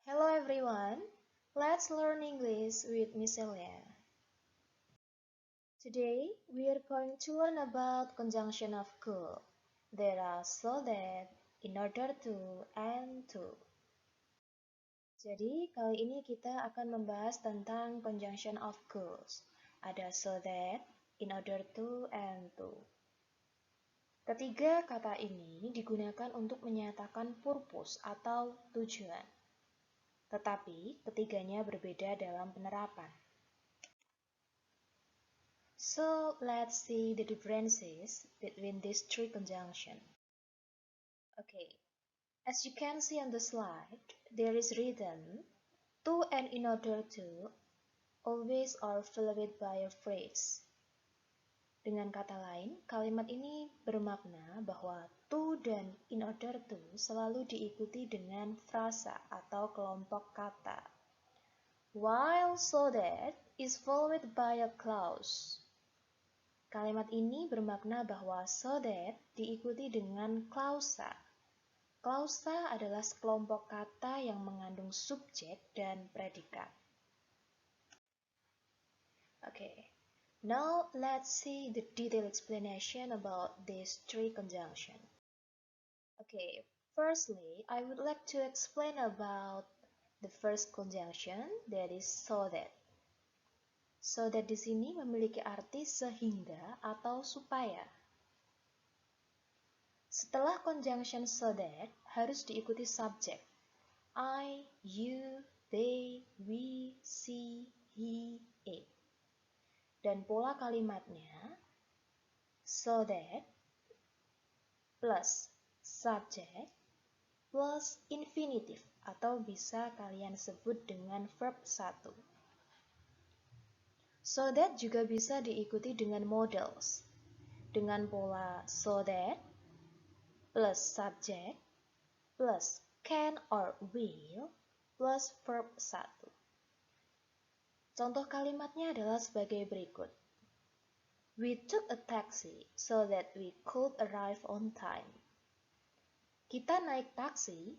Hello everyone, let's learn English with Miss Elia. Today we are going to learn about conjunction of could. There are so that, in order to, and to. Jadi kali ini kita akan membahas tentang conjunction of could. Ada so that, in order to, and to. Ketiga kata ini digunakan untuk menyatakan purpose atau tujuan. Tetapi ketiganya berbeda dalam penerapan. So let's see the differences between these three conjunctions. Okay, as you can see on the slide, there is written to and in order to always are followed by a phrase. Dengan kata lain, kalimat ini bermakna bahwa to dan in order to selalu diikuti dengan frasa atau kelompok kata. While so that is followed by a clause. Kalimat ini bermakna bahwa so that diikuti dengan klausa. Klausa adalah sekelompok kata yang mengandung subjek dan predikat. Okay, now let's see the detailed explanation about these three conjunctions. Okay, firstly, I would like to explain about the first conjunction, that is so that. So that di sini memiliki arti sehingga atau supaya. Setelah conjunction so that, harus diikuti subjek. I, you, they, we, she, he, it. Dan pola kalimatnya so that plus subjek plus infinitive atau bisa kalian sebut dengan verb 1. So that juga bisa diikuti dengan modals. Dengan pola so that plus subjek plus can or will plus verb 1. Contoh kalimatnya adalah sebagai berikut. We took a taxi so that we could arrive on time. Kita naik taksi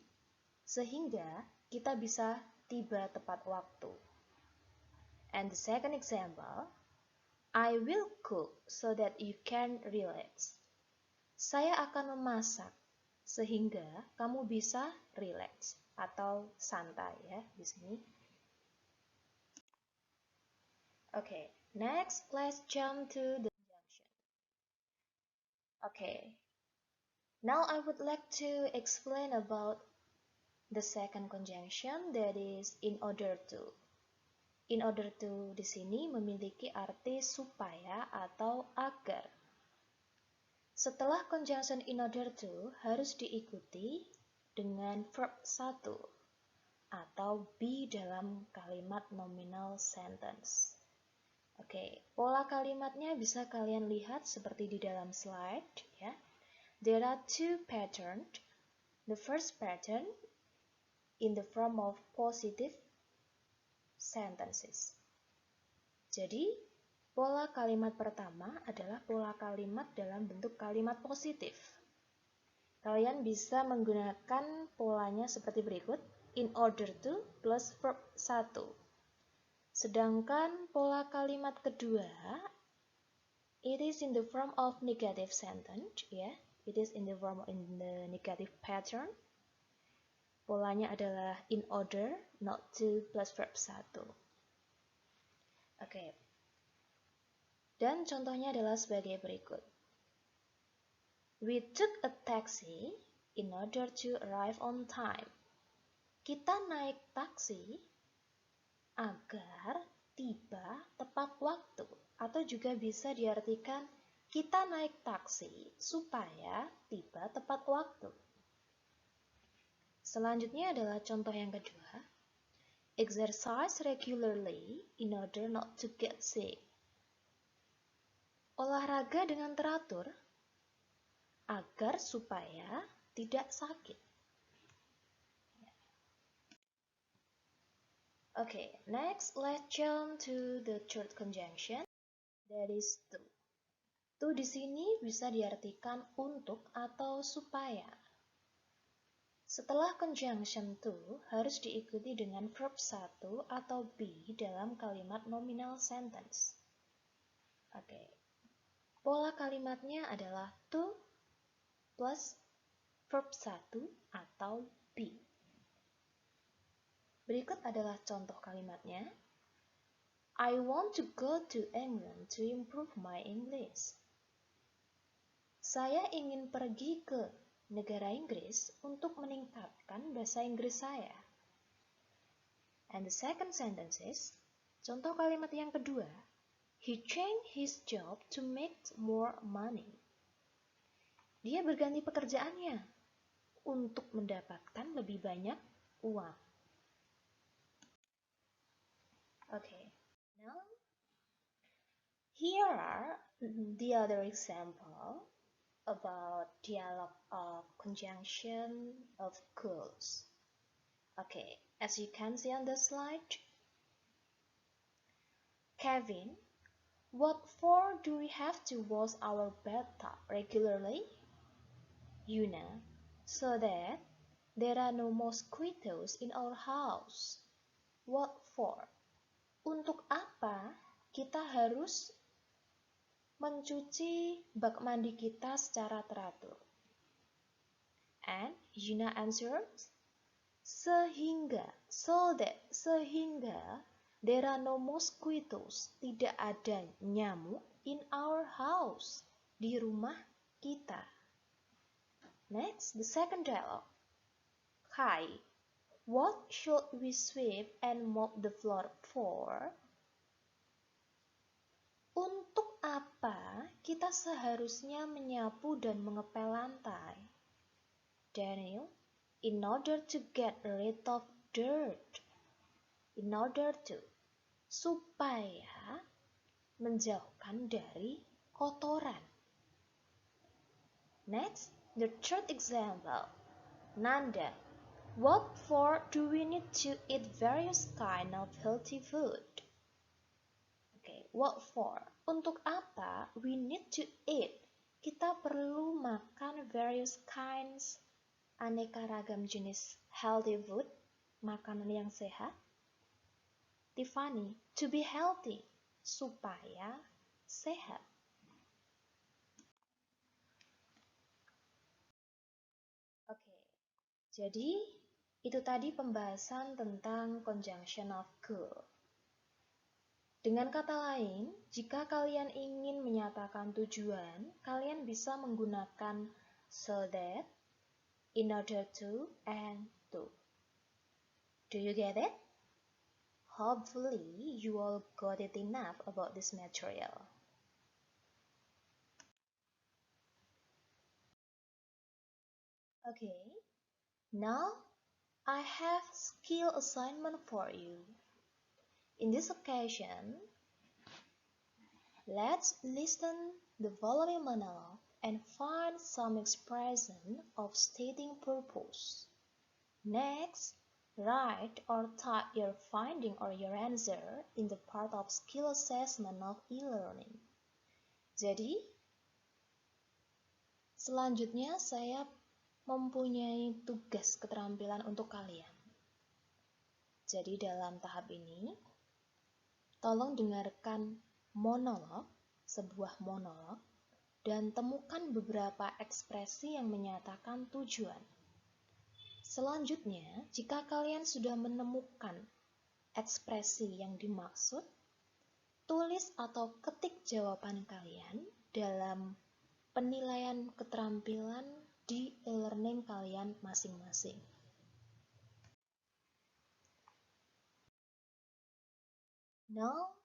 sehingga kita bisa tiba tepat waktu. And the second example, I will cook so that you can relax. Saya akan memasak sehingga kamu bisa relax atau santai ya di sini. Okay, next let's jump to the conjunction. Okay, now I would like to explain about the second conjunction, that is in order to. In order to di sini memiliki arti supaya atau agar. Setelah conjunction in order to harus diikuti dengan verb 1 atau be dalam kalimat nominal sentence. Oke, pola kalimatnya bisa kalian lihat seperti di dalam slide ya. There are two patterns. The first pattern in the form of positive sentences. Jadi, pola kalimat pertama adalah pola kalimat dalam bentuk kalimat positif. Kalian bisa menggunakan polanya seperti berikut, in order to plus verb 1. Sedangkan pola kalimat kedua, it is in the form of negative sentence, ya. It is in the form in the negative pattern. Polanya adalah in order, not to plus verb 1. Oke. Dan contohnya adalah sebagai berikut. We took a taxi in order to arrive on time. Kita naik taksi agar tiba tepat waktu. Atau juga bisa diartikan kita naik taksi supaya tiba tepat waktu. Selanjutnya adalah contoh yang kedua. Exercise regularly in order not to get sick. Olahraga dengan teratur agar supaya tidak sakit. Okay, next let's jump to the third conjunction, that is to. To di sini bisa diartikan untuk atau supaya. Setelah conjunction to harus diikuti dengan verb 1 atau be dalam kalimat nominal sentence. Oke. Pola kalimatnya adalah to plus verb 1 atau be. Berikut adalah contoh kalimatnya. I want to go to England to improve my English. Saya ingin pergi ke negara Inggris untuk meningkatkan bahasa Inggris saya. And the second sentence is, contoh kalimat yang kedua, he changed his job to make more money. Dia berganti pekerjaannya untuk mendapatkan lebih banyak uang. Okay, now here are the other example about dialogue of conjunction of goals. Okay, as you can see on the slide, Kevin, what for do we have to wash our bathtub regularly? Yuna, so that there are no mosquitoes in our house. What for? Untuk apa kita harus mencuci bak mandi kita secara teratur? And Yuna answers, sehingga, so that, sehingga there are no mosquitoes, tidak ada nyamuk in our house, di rumah kita. Next, the second dialogue. Hi, what should we sweep and mop the floor for? Untuk apa kita seharusnya menyapu dan mengepel lantai? Daniel, in order to get rid of dirt. In order to, supaya menjauhkan dari kotoran. Next, the third example. Nanda, what for do we need to eat various kind of healthy food? Okay, what for? Untuk apa we need to eat? Kita perlu makan various kinds, aneka ragam jenis healthy food, makanan yang sehat. Tiffany, to be healthy, supaya sehat. Oke, jadi itu tadi pembahasan tentang conjunction of goal. Dengan kata lain, jika kalian ingin menyatakan tujuan, kalian bisa menggunakan so that, in order to, and to. Do you get it? Hopefully, you all got it enough about this material. Okay, now I have skill assignment for you. In this occasion, let's listen the following monologue and find some expression of stating purpose. Next, write or type your finding or your answer in the part of skill assessment of e-learning. Jadi, selanjutnya saya mempunyai tugas keterampilan untuk kalian. Jadi dalam tahap ini, tolong dengarkan monolog, sebuah monolog, dan temukan beberapa ekspresi yang menyatakan tujuan. Selanjutnya, jika kalian sudah menemukan ekspresi yang dimaksud, tulis atau ketik jawaban kalian dalam penilaian keterampilan di e-learning kalian masing-masing. Now,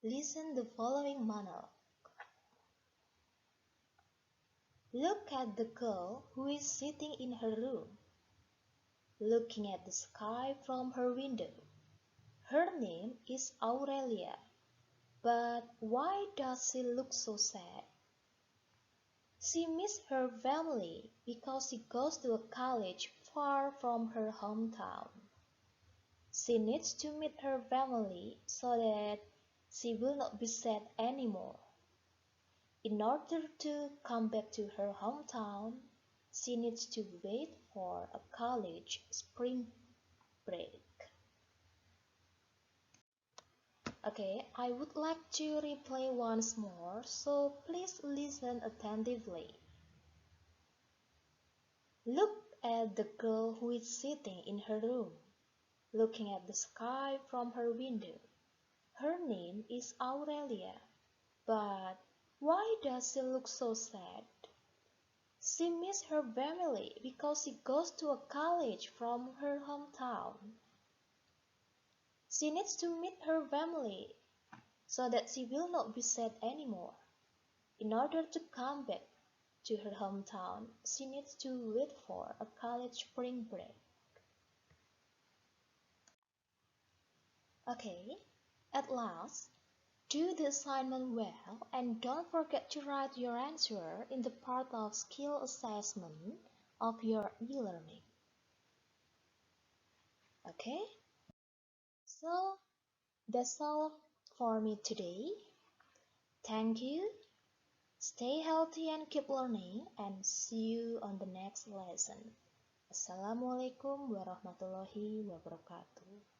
listen the following monologue. Look at the girl who is sitting in her room, looking at the sky from her window. Her name is Aurelia, but why does she look so sad? She misses her family because she goes to a college far from her hometown. She needs to meet her family so that she will not be sad anymore. In order to come back to her hometown, she needs to wait for a college spring break. Okay, I would like to replay once more, so please listen attentively. Look at the girl who is sitting in her room, looking at the sky from her window. Her name is Aurelia, but why does she look so sad? She misses her family because she goes to a college from her hometown. She needs to meet her family so that she will not be sad anymore. In order to come back to her hometown, she needs to wait for a college spring break. Okay, at last, do the assignment well and don't forget to write your answer in the part of skill assessment of your e-learning. Okay, so that's all for me today. Thank you. Stay healthy and keep learning, and see you on the next lesson. Assalamualaikum warahmatullahi wabarakatuh.